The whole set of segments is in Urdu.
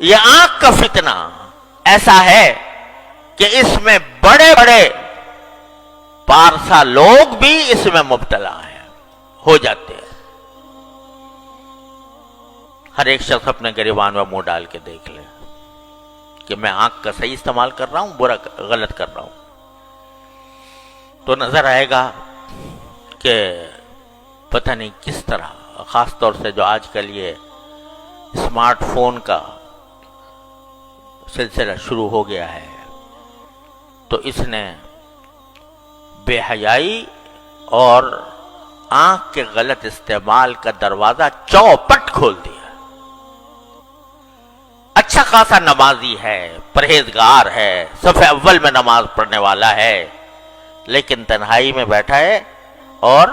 یہ آنکھ کا فتنہ ایسا ہے کہ اس میں بڑے بڑے پارسا لوگ بھی اس میں مبتلا ہیں، ہو جاتے ہیں۔ ہر ایک شخص اپنے گریبان میں منہ ڈال کے دیکھ لے کہ میں آنکھ کا صحیح استعمال کر رہا ہوں، برا غلط کر رہا ہوں، تو نظر آئے گا کہ پتہ نہیں کس طرح، خاص طور سے جو آج کل یہ اسمارٹ فون کا سلسلہ شروع ہو گیا ہے، تو اس نے بے حیائی اور آنکھ کے غلط استعمال کا دروازہ چوپٹ کھول دیا۔ اچھا خاصا نمازی ہے، پرہیزگار ہے، صف اول میں نماز پڑھنے والا ہے، لیکن تنہائی میں بیٹھا ہے اور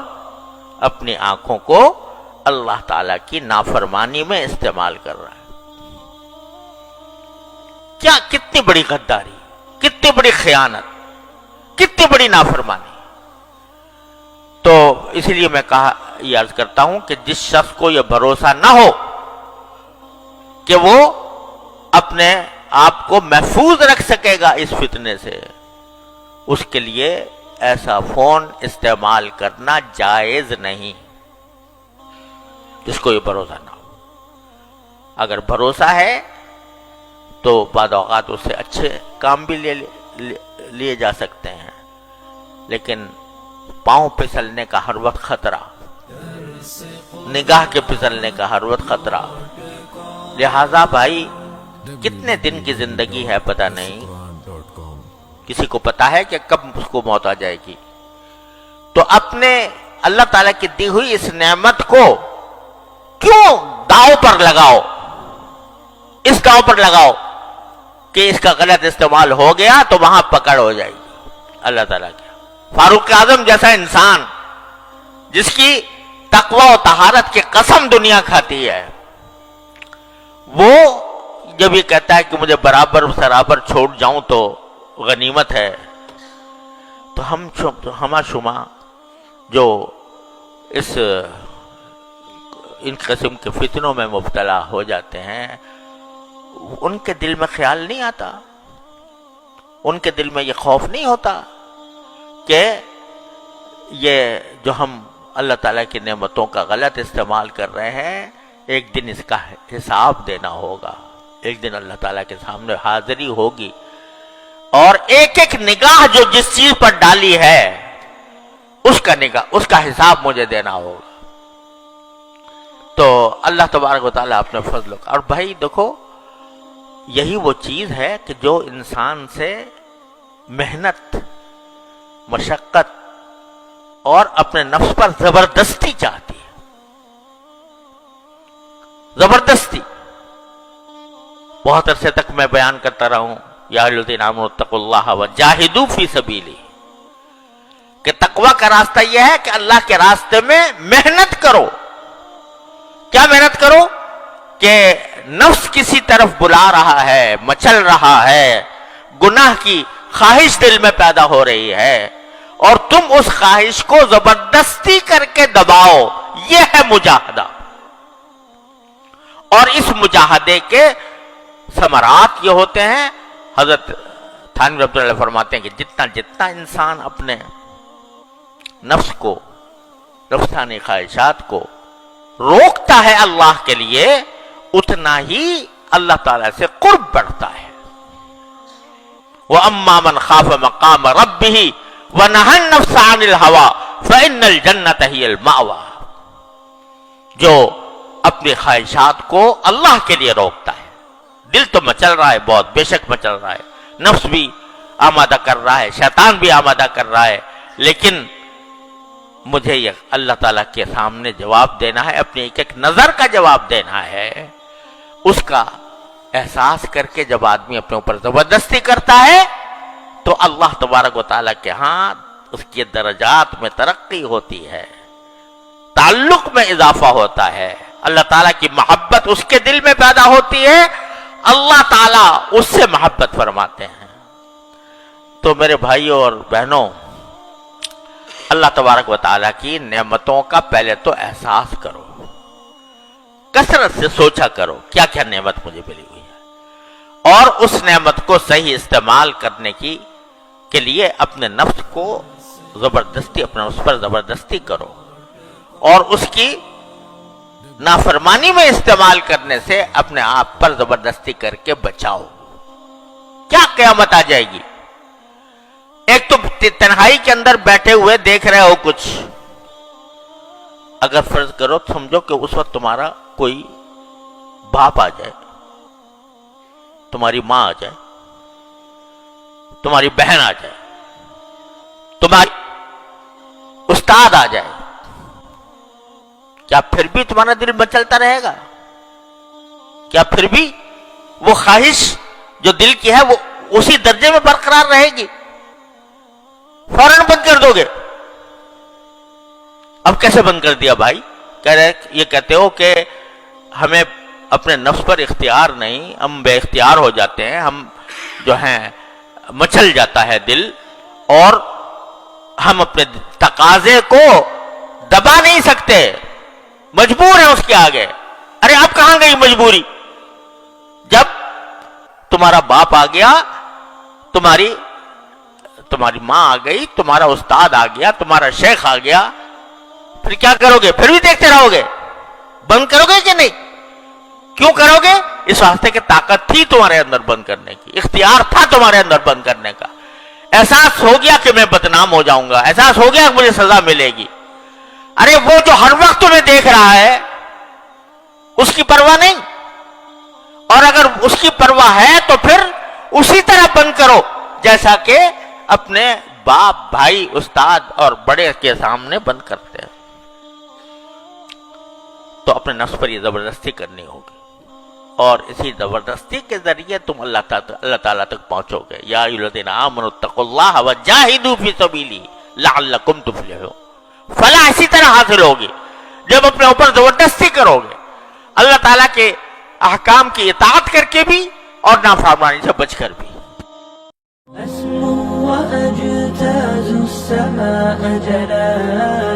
اپنی آنکھوں کو اللہ تعالی کی نافرمانی میں استعمال کر رہا ہے۔ کیا کتنی بڑی غداری، کتنی بڑی خیانت، کتنی بڑی نافرمانی۔ تو اس لیے میں یہ عرض کرتا ہوں کہ جس شخص کو یہ بھروسہ نہ ہو کہ وہ اپنے آپ کو محفوظ رکھ سکے گا اس فتنے سے، اس کے لیے ایسا فون استعمال کرنا جائز نہیں، جس کو یہ بھروسہ نہ ہو۔ اگر بھروسہ ہے تو بعض اوقات اس سے اچھے کام بھی لیے جا سکتے ہیں، لیکن پاؤں پھسلنے کا ہر وقت خطرہ، نگاہ کے پھسلنے کا ہر وقت خطرہ۔ لہذا بھائی کتنے دن کی زندگی ہے پتہ نہیں، کسی کو پتا ہے کہ کب اس کو موت آ جائے گی، تو اپنے اللہ تعالیٰ کی دی ہوئی اس نعمت کو کیوں داؤ پر لگاؤ، اس داؤ پر لگاؤ کہ اس کا غلط استعمال ہو گیا تو وہاں پکڑ ہو جائے گی اللہ تعالیٰ کی۔ فاروق اعظم جیسا انسان جس کی تقوی و طہارت کی قسم دنیا کھاتی ہے، وہ جب یہ کہتا ہے کہ مجھے برابر سرابر چھوڑ جاؤں تو غنیمت ہے، تو ہما شما جو ان قسم کے فتنوں میں مبتلا ہو جاتے ہیں، ان کے دل میں خیال نہیں آتا، ان کے دل میں یہ خوف نہیں ہوتا کہ یہ جو ہم اللہ تعالیٰ کی نعمتوں کا غلط استعمال کر رہے ہیں، ایک دن اس کا حساب دینا ہوگا، ایک دن اللہ تعالیٰ کے سامنے حاضری ہوگی، اور ایک ایک نگاہ جو جس چیز پر ڈالی ہے اس کا حساب مجھے دینا ہوگا۔ تو اللہ تبارک و تعالیٰ اپنے فضل اور بھائی دیکھو، یہی وہ چیز ہے کہ جو انسان سے محنت، مشقت اور اپنے نفس پر زبردستی چاہتی ہے، زبردستی۔ بہت عرصے تک میں بیان کرتا رہا ہوں، یا ایھا الذین آمنوا اتقوا اللہ وجاہدوا فی سبیلہ، کہ تقوی کا راستہ یہ ہے کہ اللہ کے راستے میں محنت کرو۔ کیا محنت کرو؟ کہ نفس کسی طرف بلا رہا ہے، مچل رہا ہے، گناہ کی خواہش دل میں پیدا ہو رہی ہے، اور تم اس خواہش کو زبردستی کر کے دباؤ، یہ ہے مجاہدہ۔ اور اس مجاہدے کے ثمرات یہ ہوتے ہیں، حضرت تھانوی رحمۃ اللہ فرماتے ہیں کہ جتنا انسان اپنے نفس کو، نفسانی خواہشات کو روکتا ہے اللہ کے لیے، اتنا ہی اللہ تعالیٰ سے قرب بڑھتا ہے۔ وَأَمَّا مَنْ خَافَ مَقَامَ رَبِّهِ وَنَهَى النَّفْسَ عَنِ الْهَوَىٰ فَإِنَّ الْجَنَّةَ هِيَ الْمَأْوَىٰ، جو اپنی خواہشات کو اللہ کے لیے روکتا ہے، دل تو مچل رہا ہے، بہت بے شک مچل رہا ہے، نفس بھی آمادہ کر رہا ہے، شیطان بھی آمادہ کر رہا ہے، لیکن مجھے یہ اللہ تعالیٰ کے سامنے جواب دینا ہے، اپنی ایک ایک نظر کا جواب دینا ہے۔ اس کا احساس کر کے جب آدمی اپنے اوپر زبردستی کرتا ہے تو اللہ تبارک و تعالیٰ کے ہاں اس کی درجات میں ترقی ہوتی ہے، تعلق میں اضافہ ہوتا ہے، اللہ تعالیٰ کی محبت اس کے دل میں پیدا ہوتی ہے، اللہ تعالیٰ اس سے محبت فرماتے ہیں۔ تو میرے بھائیوں اور بہنوں، اللہ تبارک و تعالیٰ کی نعمتوں کا پہلے تو احساس کرو، کثرت سے سوچا کرو کیا کیا نعمت مجھے ملی ہوئی ہے، اور اس نعمت کو صحیح استعمال کرنے کے لیے اپنے نفس کو زبردستی، اپنے نفس پر زبردستی کرو، اور اس کی نافرمانی میں استعمال کرنے سے اپنے آپ پر زبردستی کر کے بچاؤ۔ کیا قیامت آ جائے گی؟ ایک تو تنہائی کے اندر بیٹھے ہوئے دیکھ رہے ہو کچھ، اگر فرض کرو سمجھو کہ اس وقت تمہارا کوئی باپ آ جائے، تمہاری ماں آ جائے، تمہاری بہن آ جائے، تمہاری استاد آ جائے، کیا پھر بھی تمہارا دل مچلتا رہے گا؟ کیا پھر بھی وہ خواہش جو دل کی ہے وہ اسی درجے میں برقرار رہے گی؟ فوراً بند کر دو گے۔ اب کیسے بند کر دیا بھائی؟ یہ کہتے ہو کہ ہمیں اپنے نفس پر اختیار نہیں، ہم بے اختیار ہو جاتے ہیں، ہم جو ہیں مچل جاتا ہے دل، اور ہم اپنے تقاضے کو دبا نہیں سکتے، مجبور ہیں اس کے آگے۔ ارے اب کہاں گئی مجبوری؟ جب تمہارا باپ آ گیا، تمہاری ماں آ گئی، تمہارا استاد آ گیا، تمہارا شیخ آ گیا، پھر کیا کرو گے؟ پھر بھی دیکھتے رہو گے؟ بند کرو گے کہ نہیں؟ کیوں کرو گے؟ اس واسطے کہ طاقت تھی تمہارے اندر بند کرنے کی، اختیار تھا تمہارے اندر بند کرنے کا، احساس ہو گیا کہ میں بدنام ہو جاؤں گا، احساس ہو گیا کہ مجھے سزا ملے گی۔ ارے وہ جو ہر وقت تمہیں دیکھ رہا ہے اس کی پرواہ نہیں، اور اگر اس کی پرواہ ہے تو پھر اسی طرح بند کرو جیسا کہ اپنے باپ، بھائی، استاد اور بڑے کے سامنے بند کرتے ہیں۔ تو اپنے نفس پر یہ زبردستی کرنی ہوگی، اور اسی زبردستی کے ذریعے تم اللہ تعالیٰ تک پہنچو گے۔ یا ایھا الذین آمنوا اتقوا اللہ وجاہدوا فی سبیلہ لعلکم تفلحون۔ فلاح اسی طرح حاصل ہوگی جب اپنے اوپر زبردستی کرو گے، اللہ تعالیٰ کے احکام کی اطاعت کر کے بھی اور نافرمانی سے بچ کر بھی۔ أسمو وأجتاز السماء جلالا